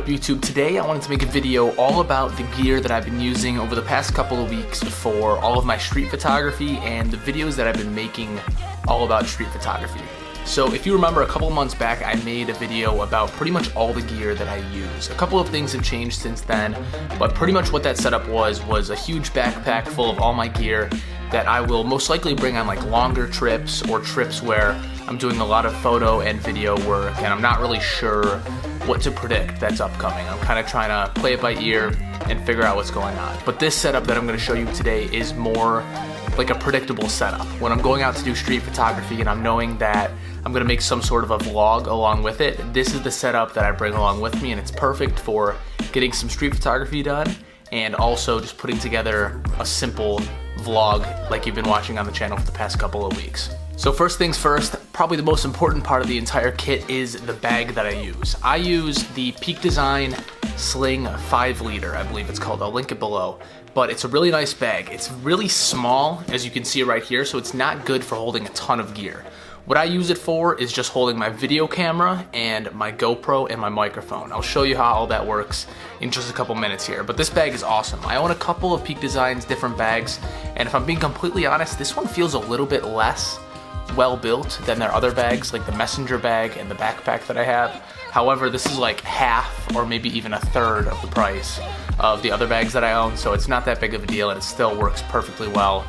YouTube? Today I wanted to make a video all about the gear that I've been using over the past couple of weeks for all of my street photography and the videos that I've been making all about street photography. So if you remember, a couple of months back I made a video about pretty much all the gear that I use. A couple of things have changed since then, but pretty much what that setup was a huge backpack full of all my gear that I will most likely bring on like longer trips or trips where I'm doing a lot of photo and video work and I'm not really sure what to predict that's upcoming. I'm kind of trying to play it by ear and figure out what's going on. But this setup that I'm going to show you today is more like a predictable setup. When I'm going out to do street photography and I'm knowing that I'm going to make some sort of a vlog along with it, this is the setup that I bring along with me, and it's perfect for getting some street photography done and also just putting together a simple vlog like you've been watching on the channel for the past couple of weeks. So first things first, probably the most important part of the entire kit is the bag that I use. I use the Peak Design Sling 5 liter, I believe it's called. I'll link it below. But it's a really nice bag. It's really small, as you can see right here, so it's not good for holding a ton of gear. What I use it for is just holding my video camera and my GoPro and my microphone. I'll show you how all that works in just a couple minutes here. But this bag is awesome. I own a couple of Peak Designs different bags, and if I'm being completely honest, this one feels a little bit less well built than their other bags, like the messenger bag and the backpack that I have. However, this is like half or maybe even a third of the price of the other bags that I own, so it's not that big of a deal and it still works perfectly well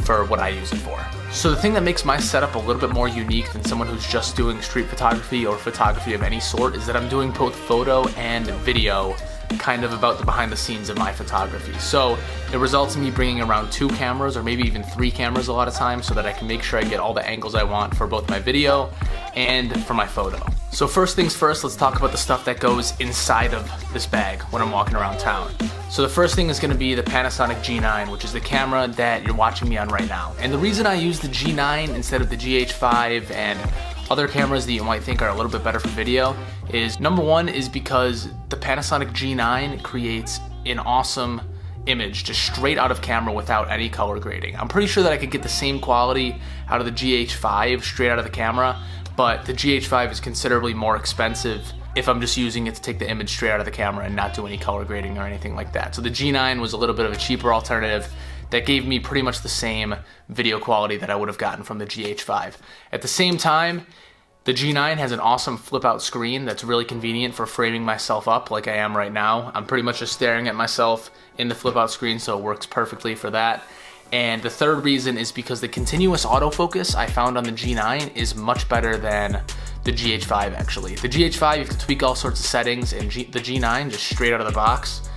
for what I use it for. So the thing that makes my setup a little bit more unique than someone who's just doing street photography or photography of any sort is that I'm doing both photo and video, kind of about the behind the scenes of my photography. So it results in me bringing around 2 cameras or maybe even 3 cameras a lot of times so that I can make sure I get all the angles I want for both my video and for my photo. So first things first, let's talk about the stuff that goes inside of this bag when I'm walking around town. So the first thing is going to be the Panasonic G9, which is the camera that you're watching me on right now. And the reason I use the G9 instead of the GH5 and other cameras that you might think are a little bit better for video is, number one, is because the Panasonic G9 creates an awesome image just straight out of camera without any color grading. I'm pretty sure that I could get the same quality out of the GH5 straight out of the camera, but the GH5 is considerably more expensive if I'm just using it to take the image straight out of the camera and not do any color grading or anything like that. So the G9 was a little bit of a cheaper alternative that gave me pretty much the same video quality that I would have gotten from the GH5. At the same time, the G9 has an awesome flip out screen that's really convenient for framing myself up like I am right now. I'm pretty much just staring at myself in the flip out screen, so it works perfectly for that. And the third reason is because the continuous autofocus I found on the G9 is much better than the GH5 actually. The GH5 you can tweak all sorts of settings, and the G9 just straight out of the box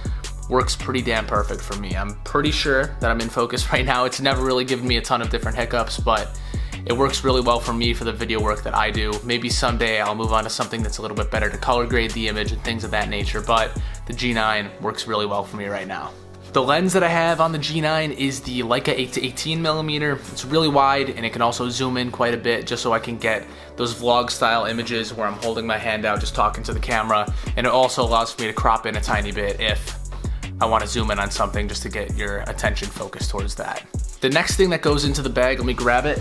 works pretty damn perfect for me. I'm pretty sure that I'm in focus right now. It's never really given me a ton of different hiccups, but it works really well for me for the video work that I do. Maybe someday I'll move on to something that's a little bit better to color grade the image and things of that nature, but the G9 works really well for me right now. The lens that I have on the G9 is the Leica 8-18mm. It's really wide and it can also zoom in quite a bit just so I can get those vlog style images where I'm holding my hand out just talking to the camera, and it also allows me to crop in a tiny bit if I want to zoom in on something just to get your attention focused towards that. The next thing that goes into the bag, let me grab it,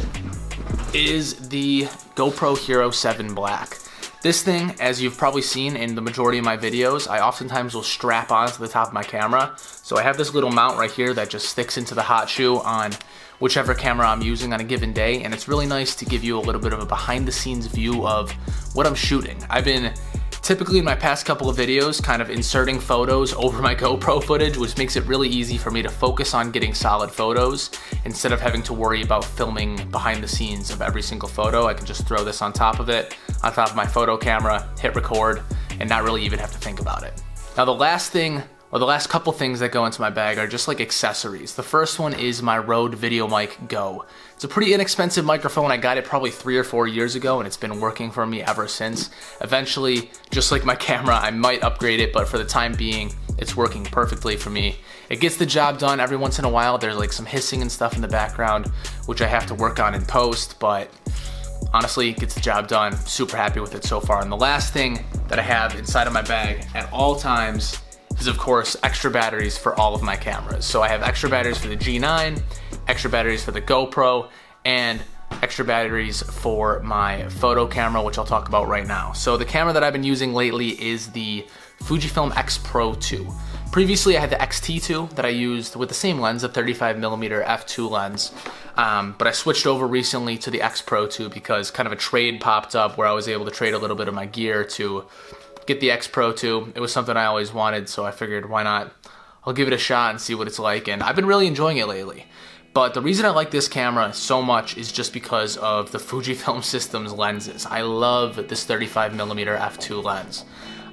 is the GoPro Hero 7 Black. This thing, as you've probably seen in the majority of my videos, I oftentimes will strap onto the top of my camera. So I have this little mount right here that just sticks into the hot shoe on whichever camera I'm using on a given day, and it's really nice to give you a little bit of a behind the scenes view of what I'm shooting. I've been typically in my past couple of videos kind of inserting photos over my GoPro footage, which makes it really easy for me to focus on getting solid photos instead of having to worry about filming behind the scenes of every single photo. I can just throw this on top of it, on top of my photo camera, hit record, and not really even have to think about it. Now the last thing, or the last couple things that go into my bag are just like accessories. The first one is my Rode VideoMic Go. It's a pretty inexpensive microphone. I got it probably 3 or 4 years ago and it's been working for me ever since. Eventually, just like my camera, I might upgrade it, but for the time being, it's working perfectly for me. It gets the job done every once in a while. There's like some hissing and stuff in the background, which I have to work on in post, but honestly, it gets the job done. Super happy with it so far. And the last thing that I have inside of my bag at all times is, of course, extra batteries for all of my cameras. So I have extra batteries for the G9, extra batteries for the GoPro, and extra batteries for my photo camera, which I'll talk about right now. So the camera that I've been using lately is the FujiFilm X-Pro2. Previously I had the X-T2 that I used with the same lens, the 35mm f2 lens, but I switched over recently to the X-Pro2 because kind of a trade popped up where I was able to trade a little bit of my gear to get the X-Pro2. It was something I always wanted, so I figured why not, I'll give it a shot and see what it's like, and I've been really enjoying it lately. But the reason I like this camera so much is just because of the Fujifilm System's lenses. I love this 35mm f2 lens.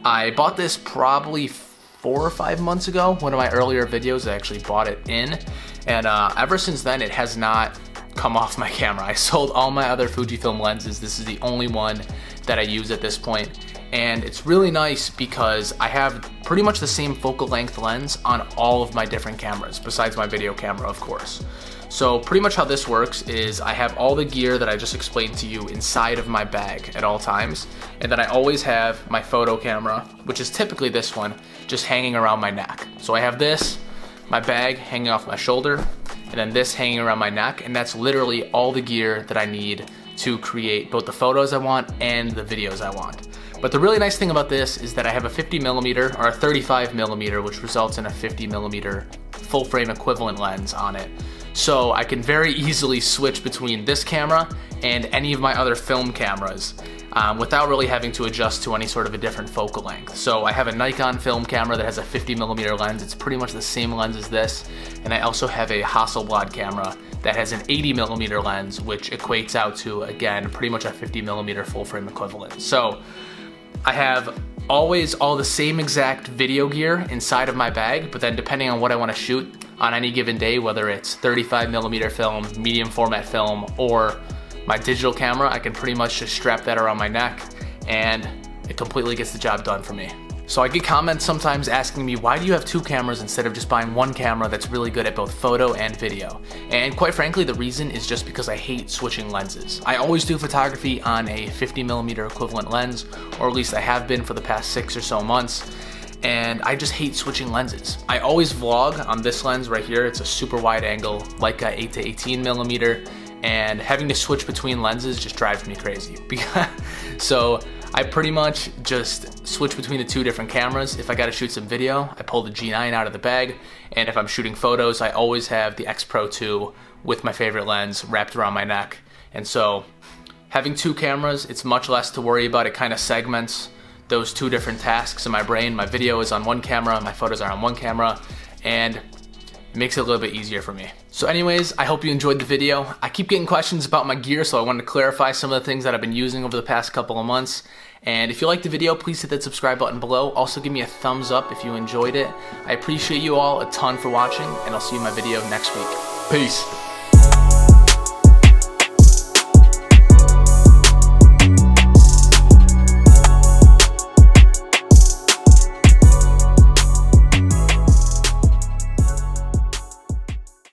I bought this probably 4 or 5 months ago. One of my earlier videos I actually bought it in, and ever since then it has not come off my camera. I sold all my other Fujifilm lenses. This is the only one that I use at this point, and it's really nice because I have pretty much the same focal length lens on all of my different cameras, besides my video camera, of course. So pretty much how this works is I have all the gear that I just explained to you inside of my bag at all times, and then I always have my photo camera, which is typically this one, just hanging around my neck. So I have this, my bag hanging off my shoulder, and then this hanging around my neck, and that's literally all the gear that I need to create both the photos I want and the videos I want. But the really nice thing about this is that I have a 50mm or a 35mm, which results in a 50mm full frame equivalent lens on it. So I can very easily switch between this camera and any of my other film cameras without really having to adjust to any sort of a different focal length. So I have a Nikon film camera that has a 50mm lens. It's pretty much the same lens as this. And I also have a Hasselblad camera that has an 80mm lens, which equates out to, again, pretty much a 50mm full frame equivalent. So I have always all the same exact video gear inside of my bag, but then depending on what I want to shoot on any given day, whether it's 35mm film, medium format film, or my digital camera, I can pretty much just strap that around my neck and it completely gets the job done for me. So I get comments sometimes asking me, why do you have 2 cameras instead of just buying one camera that's really good at both photo and video? And quite frankly, the reason is just because I hate switching lenses. I always do photography on a 50mm equivalent lens, or at least I have been for the past 6 or so months, and I just hate switching lenses. I always vlog on this lens right here. It's a super wide angle, Leica 8 to 18mm, and having to switch between lenses just drives me crazy. So I pretty much just switch between the 2 different cameras. If I gotta shoot some video, I pull the G9 out of the bag, and if I'm shooting photos, I always have the X-Pro2 with my favorite lens wrapped around my neck. And so having 2 cameras, it's much less to worry about. It kind of segments those 2 different tasks in my brain. My video is on one camera, my photos are on one camera, and it makes it a little bit easier for me. So anyways, I hope you enjoyed the video. I keep getting questions about my gear, so I wanted to clarify some of the things that I've been using over the past couple of months. And if you liked the video, please hit that subscribe button below. Also give me a thumbs up if you enjoyed it. I appreciate you all a ton for watching, and I'll see you in my video next week. Peace.